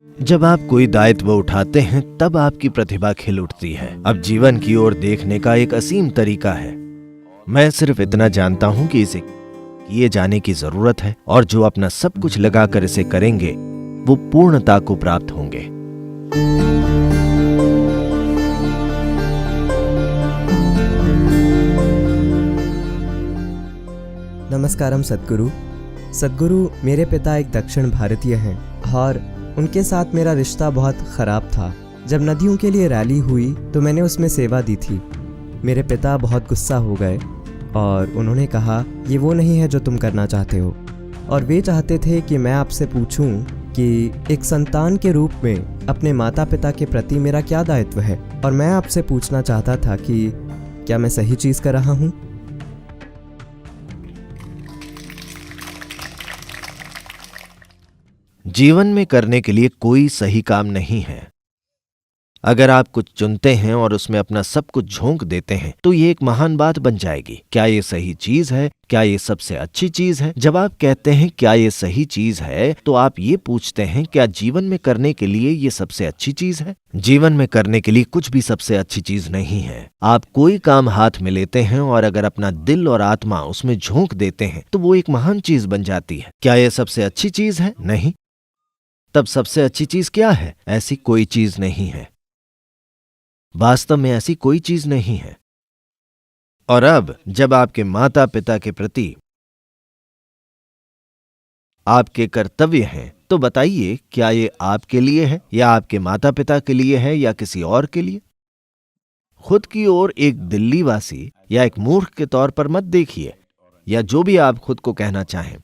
जब आप कोई दायित्व उठाते हैं तब आपकी प्रतिभा खिल उठती है। अब जीवन की ओर देखने का एक असीम तरीका है। मैं सिर्फ इतना जानता हूं कि इसे किए जाने की जरूरत है और जो अपना सब कुछ लगाकर इसे करेंगे वो पूर्णता को प्राप्त होंगे। नमस्कारम सद्गुरु। सद्गुरु, मेरे पिता एक दक्षिण भारतीय हैं और उनके साथ मेरा रिश्ता बहुत ख़राब था। जब नदियों के लिए रैली हुई तो मैंने उसमें सेवा दी थी। मेरे पिता बहुत गुस्सा हो गए और उन्होंने कहा, ये वो नहीं है जो तुम करना चाहते हो। और वे चाहते थे कि मैं आपसे पूछूं कि एक संतान के रूप में अपने माता पिता के प्रति मेरा क्या दायित्व है। और मैं आपसे पूछना चाहता था कि क्या मैं सही चीज़ कर रहा हूँ? जीवन में करने के लिए कोई सही काम नहीं है। अगर आप कुछ चुनते हैं और उसमें अपना सब कुछ झोंक देते हैं तो ये एक महान बात बन जाएगी। क्या ये सही चीज है? क्या ये सबसे अच्छी चीज है? जब आप कहते हैं क्या ये सही चीज है तो आप ये पूछते हैं क्या जीवन में करने के लिए ये सबसे अच्छी चीज है? जीवन में करने के लिए कुछ भी सबसे अच्छी चीज नहीं है। आप कोई काम हाथ में लेते हैं और अगर अपना दिल और आत्मा उसमें झोंक देते हैं तो वो एक महान चीज बन जाती है। क्या ये सबसे अच्छी चीज है? नहीं। तब सबसे अच्छी चीज क्या है? ऐसी कोई चीज नहीं है। वास्तव में ऐसी कोई चीज नहीं है। और अब जब आपके माता पिता के प्रति आपके कर्तव्य हैं तो बताइए क्या ये आपके लिए है या आपके माता पिता के लिए है या किसी और के लिए? खुद की ओर एक दिल्ली वासी या एक मूर्ख के तौर पर मत देखिए, या जो भी आप खुद को कहना चाहें।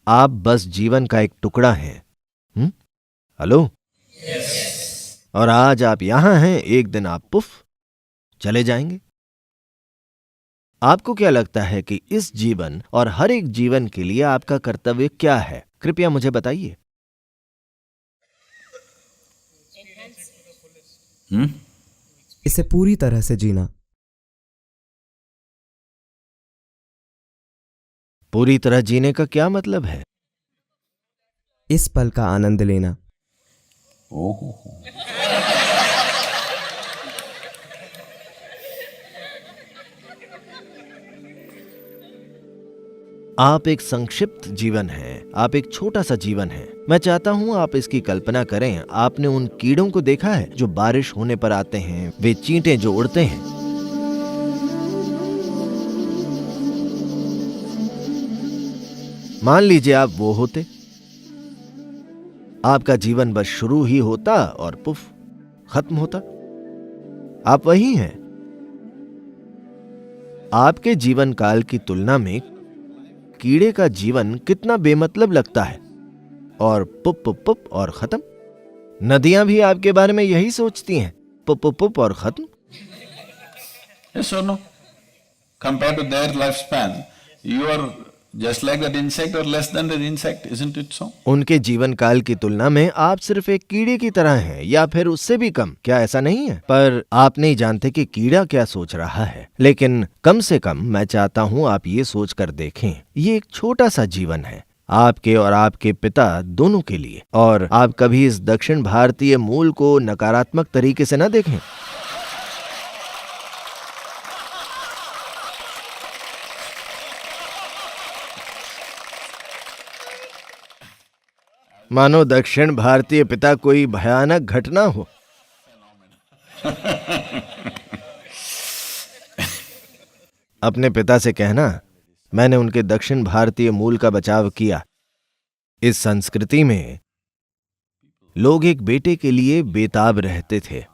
आप बस जीवन का एक टुकड़ा हैं। हेलो? और आज आप यहां हैं, एक दिन आप पुफ चले जाएंगे। आपको क्या लगता है कि इस जीवन और हर एक जीवन के लिए आपका कर्तव्य क्या है? कृपया मुझे बताइए। इसे पूरी तरह से जीना। पूरी तरह जीने का क्या मतलब है? इस पल का आनंद लेना। आप एक संक्षिप्त जीवन है, आप एक छोटा सा जीवन है। मैं चाहता हूं आप इसकी कल्पना करें। आपने उन कीड़ों को देखा है जो बारिश होने पर आते हैं, वे चींटे जो उड़ते हैं। मान लीजिए आप वो होते, आपका जीवन बस शुरू ही होता और पुफ खत्म होता। आप वही हैं। आपके जीवन काल की तुलना में कीड़े का जीवन कितना बेमतलब लगता है, और पुप पुप पुप और खत्म। नदियां भी आपके बारे में यही सोचती हैं, पुप पुप पुप और खत्म। Yes or no? Compared to their lifespan, you are just like that insect or less than that insect, isn't it so? उनके जीवन काल की तुलना में आप सिर्फ एक कीड़े की तरह हैं या फिर उससे भी कम। क्या ऐसा नहीं है? पर आप नहीं जानते कि कीड़ा क्या सोच रहा है। लेकिन कम से कम मैं चाहता हूं आप ये सोच कर देखें, ये एक छोटा सा जीवन है आपके और आपके पिता दोनों के लिए। और आप कभी इस दक्षिण भारतीय मूल को नकारात्मक तरीके से न देखें। मानो दक्षिण भारतीय पिता कोई भयानक घटना हो। अपने पिता से कहना, मैंने उनके दक्षिण भारतीय मूल का बचाव किया। इस संस्कृति में लोग एक बेटे के लिए बेताब रहते थे,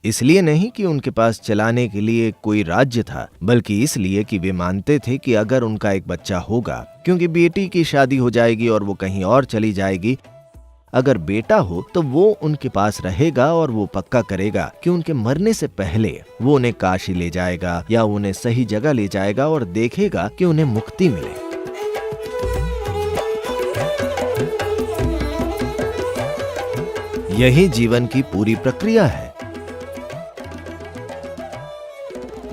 इसलिए नहीं कि उनके पास चलाने के लिए कोई राज्य था, बल्कि इसलिए कि वे मानते थे कि अगर उनका एक बच्चा होगा, क्योंकि बेटी की शादी हो जाएगी और वो कहीं और चली जाएगी, अगर बेटा हो तो वो उनके पास रहेगा और वो पक्का करेगा कि उनके मरने से पहले वो उन्हें काशी ले जाएगा या उन्हें सही जगह ले जाएगा और देखेगा कि उन्हें मुक्ति मिले। यही जीवन की पूरी प्रक्रिया है।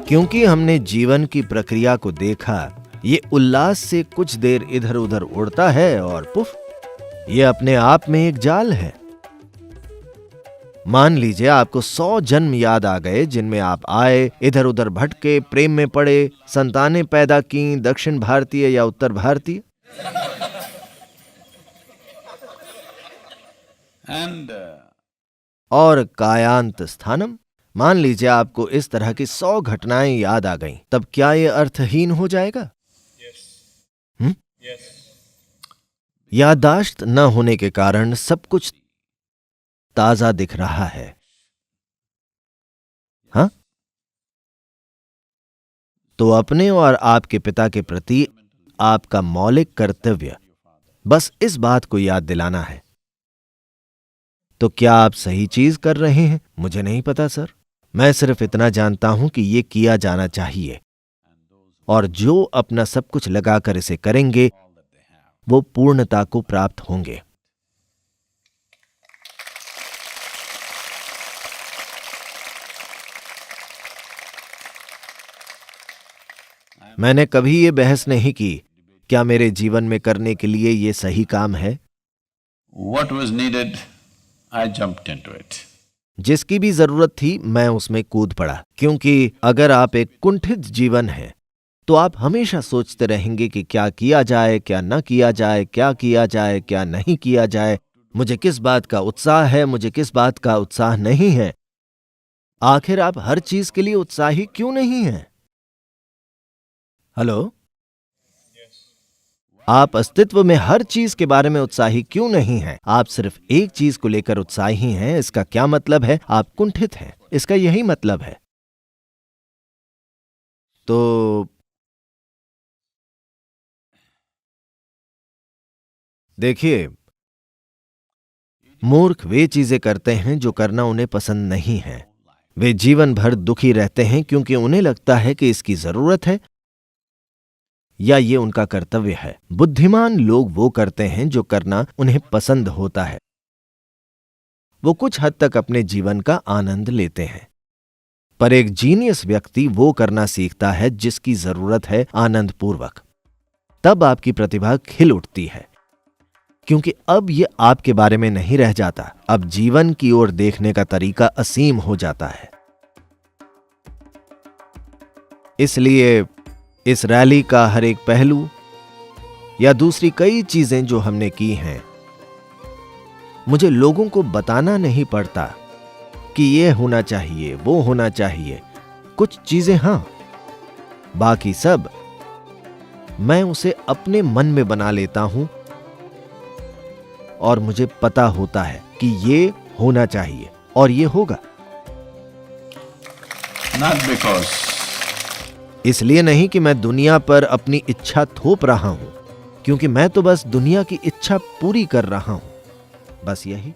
क्योंकि हमने जीवन की प्रक्रिया को देखा, ये उल्लास से कुछ देर इधर उधर उड़ता है और पुफ ये अपने आप में एक जाल है। मान लीजिए आपको 100 जन्म याद आ गए जिनमें आप आए, इधर उधर भटके, प्रेम में पड़े, संतानें पैदा की, दक्षिण भारतीय या उत्तर भारतीय। And और कायांत स्थानम, मान लीजिए आपको इस तरह की 100 घटनाएं याद आ गईं, तब क्या ये अर्थहीन हो जाएगा? याददाश्त न होने के कारण सब कुछ ताजा दिख रहा है। हाँ, तो अपने और आपके पिता के प्रति आपका मौलिक कर्तव्य बस इस बात को याद दिलाना है। तो क्या आप सही चीज कर रहे हैं? मुझे नहीं पता सर, मैं सिर्फ इतना जानता हूं कि ये किया जाना चाहिए, और जो अपना सब कुछ लगाकर इसे करेंगे वो पूर्णता को प्राप्त होंगे। मैंने कभी ये बहस नहीं की क्या मेरे जीवन में करने के लिए ये सही काम है। what was needed, I jumped into it. जिसकी भी जरूरत थी मैं उसमें कूद पड़ा, क्योंकि अगर आप एक कुंठित जीवन है तो आप हमेशा सोचते रहेंगे कि क्या किया जाए, क्या न किया जाए, क्या किया जाए, क्या नहीं किया जाए, मुझे किस बात का उत्साह है, मुझे किस बात का उत्साह नहीं है। आखिर आप हर चीज के लिए उत्साही क्यों नहीं हैं? हेलो, आप अस्तित्व में हर चीज के बारे में उत्साही क्यों नहीं हैं? आप सिर्फ एक चीज को लेकर उत्साही हैं। इसका क्या मतलब है? आप कुंठित हैं, इसका यही मतलब है। तो देखिए, मूर्ख वे चीजें करते हैं जो करना उन्हें पसंद नहीं है। वे जीवन भर दुखी रहते हैं क्योंकि उन्हें लगता है कि इसकी जरूरत है या ये उनका कर्तव्य है। बुद्धिमान लोग वो करते हैं जो करना उन्हें पसंद होता है। वो कुछ हद तक अपने जीवन का आनंद लेते हैं, पर एक जीनियस व्यक्ति वो करना सीखता है जिसकी जरूरत है आनंदपूर्वक। तब आपकी प्रतिभा खिल उठती है, क्योंकि अब ये आपके बारे में नहीं रह जाता। अब जीवन की ओर देखने का तरीका असीम हो जाता है। इसलिए इस रैली का हर एक पहलू या दूसरी कई चीजें जो हमने की हैं, मुझे लोगों को बताना नहीं पड़ता कि ये होना चाहिए, वो होना चाहिए। कुछ चीजें हां, बाकी सब मैं उसे अपने मन में बना लेता हूं और मुझे पता होता है कि ये होना चाहिए और ये होगा। Not because इसलिए नहीं कि मैं दुनिया पर अपनी इच्छा थोप रहा हूं, क्योंकि मैं तो बस दुनिया की इच्छा पूरी कर रहा हूं, बस यही।